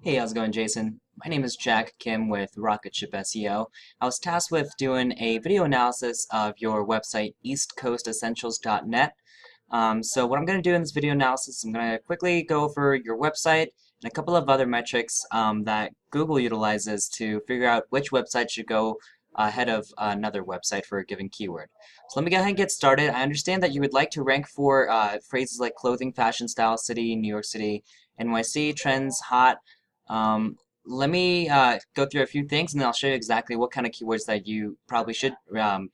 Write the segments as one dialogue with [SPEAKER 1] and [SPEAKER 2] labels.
[SPEAKER 1] Hey, how's it going, Jason? My name is Jack Kim with Rocketship SEO. I was tasked with doing a video analysis of your website, eastcoastessentials.net. So what I'm going to do in this video analysis, I'm going to quickly go over your website and a couple of other metrics that Google utilizes to figure out which website should go ahead of another website for a given keyword. So let me go ahead and get started. I understand that you would like to rank for phrases like clothing, fashion, style, city, New York City, NYC, trends, hot. Um, Let me go through a few things and then I'll show you exactly what kind of keywords that you probably should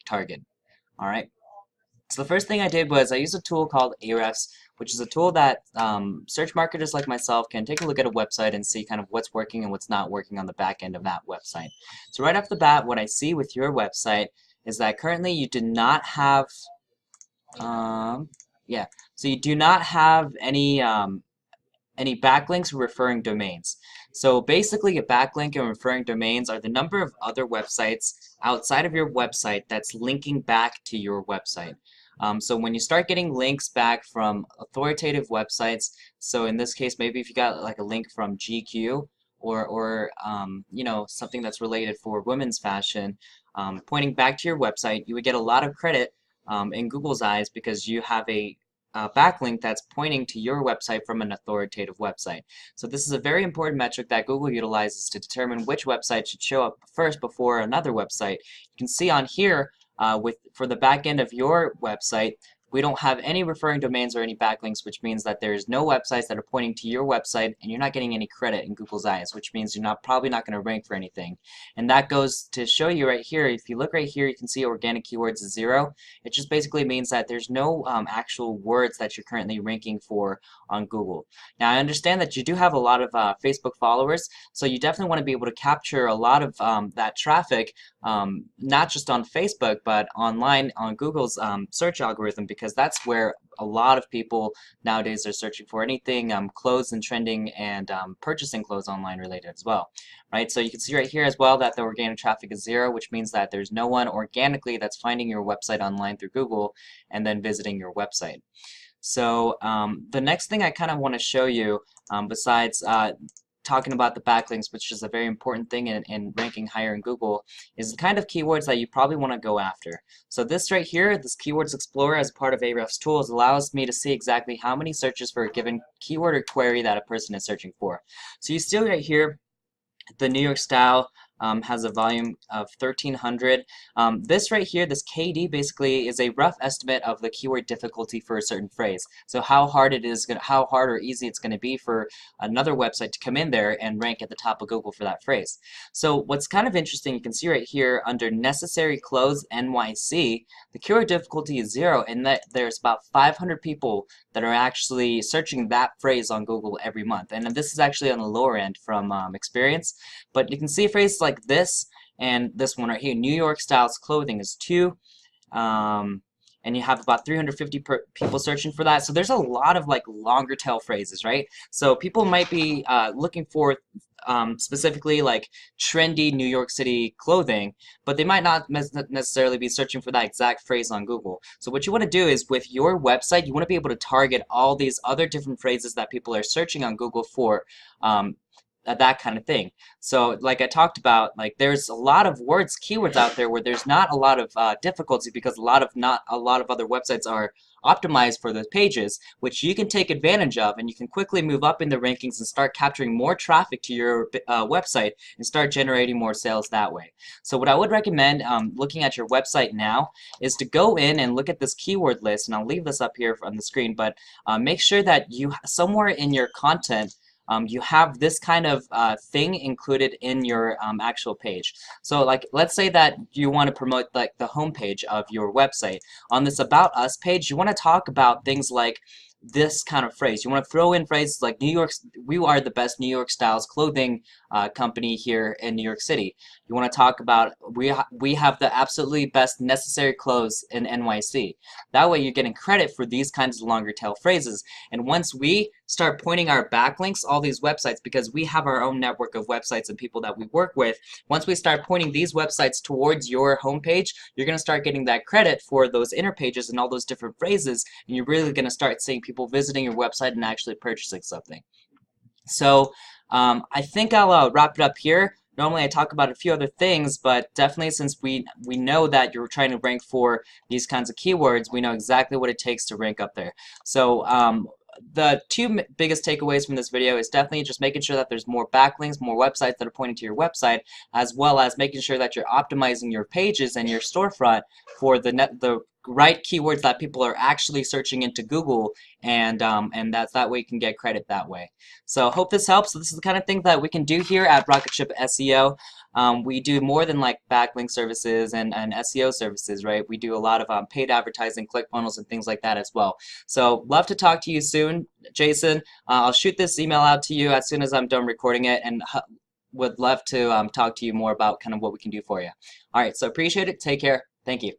[SPEAKER 1] target. All right. So the first thing I did was I used a tool called Ahrefs, which is a tool that search marketers like myself can take a look at a website and see kind of what's working and what's not working on the back end of that website. So right off the bat, what I see with your website is that currently you do not have, um, yeah, so you do not have any backlinks or referring domains. So basically a backlink and referring domains are the number of other websites outside of your website that's linking back to your website. So when you start getting links back from authoritative websites, so in this case maybe if you got like a link from GQ or you know, something that's related for women's fashion, pointing back to your website, you would get a lot of credit in Google's eyes because you have a backlink that's pointing to your website from an authoritative website. So this is a very important metric that Google utilizes to determine which website should show up first before another website. You can see on here for the back end of your website, we don't have any referring domains or any backlinks, which means that there's no websites that are pointing to your website and you're not getting any credit in Google's eyes, which means you're probably not going to rank for anything. And that goes to show you right here. If you look right here, you can see organic keywords is 0. It just basically means that there's no actual words that you're currently ranking for on Google. Now, I understand that you do have a lot of Facebook followers, so you definitely want to be able to capture a lot of that traffic, not just on Facebook, but online on Google's search algorithm, because that's where a lot of people nowadays are searching for anything clothes and trending and purchasing clothes online related as well, right? So you can see right here as well that the organic traffic is 0, which means that there's no one organically that's finding your website online through Google and then visiting your website. So the next thing I kind of want to show you, besides talking about the backlinks, which is a very important thing in ranking higher in Google, is the kind of keywords that you probably want to go after. So this right here, this Keywords Explorer as part of Ahrefs tools, allows me to see exactly how many searches for a given keyword or query that a person is searching for. So you see right here, the New York style has a volume of 1,300. This right here, this KD, basically is a rough estimate of the keyword difficulty for a certain phrase. So how hard or easy it's going to be for another website to come in there and rank at the top of Google for that phrase. So what's kind of interesting, you can see right here under necessary clothes NYC, the keyword difficulty is 0, and that there's about 500 people that are actually searching that phrase on Google every month. And this is actually on the lower end from experience. But you can see phrases like this and this one right here, New York styles clothing is 2. And you have about 350 people searching for that. So there's a lot of like longer tail phrases, right? So people might be looking for specifically like trendy New York City clothing, but they might not necessarily be searching for that exact phrase on Google. So what you want to do is with your website, you want to be able to target all these other different phrases that people are searching on Google for. That kind of thing. So like I talked about, like there's a lot of keywords out there where there's not a lot of difficulty because not a lot of other websites are optimized for those pages, which you can take advantage of, and you can quickly move up in the rankings and start capturing more traffic to your website and start generating more sales that way. So what I would recommend looking at your website now is to go in and look at this keyword list, and I'll leave this up here on the screen, but make sure that you somewhere in your content you have this kind of thing included in your actual page. So like let's say that you want to promote like the home page of your website. On this About Us page, you want to talk about things like this kind of phrase. You want to throw in phrases like we are the best New York styles clothing company here in New York City. You want to talk about we have the absolutely best necessary clothes in NYC. That way you're getting credit for these kinds of longer tail phrases. And once we start pointing our backlinks, all these websites, because we have our own network of websites and people that we work with, once we start pointing these websites towards your homepage, you're going to start getting that credit for those inner pages and all those different phrases, and you're really going to start seeing people visiting your website and actually purchasing something. So I think I'll wrap it up here. Normally I talk about a few other things, but definitely since we know that you're trying to rank for these kinds of keywords, we know exactly what it takes to rank up there. So the two biggest takeaways from this video is definitely just making sure that there's more backlinks, more websites that are pointing to your website, as well as making sure that you're optimizing your pages and your storefront for the right keywords that people are actually searching into Google, and that way you can get credit that way. So hope this helps. So this is the kind of thing that we can do here at Rocket Ship SEO. We do more than like backlink services and SEO services, right? We do a lot of paid advertising, ClickFunnels, and things like that as well. So love to talk to you soon, Jason. I'll shoot this email out to you as soon as I'm done recording it, and would love to talk to you more about kind of what we can do for you. All right, so appreciate it. Take care. Thank you.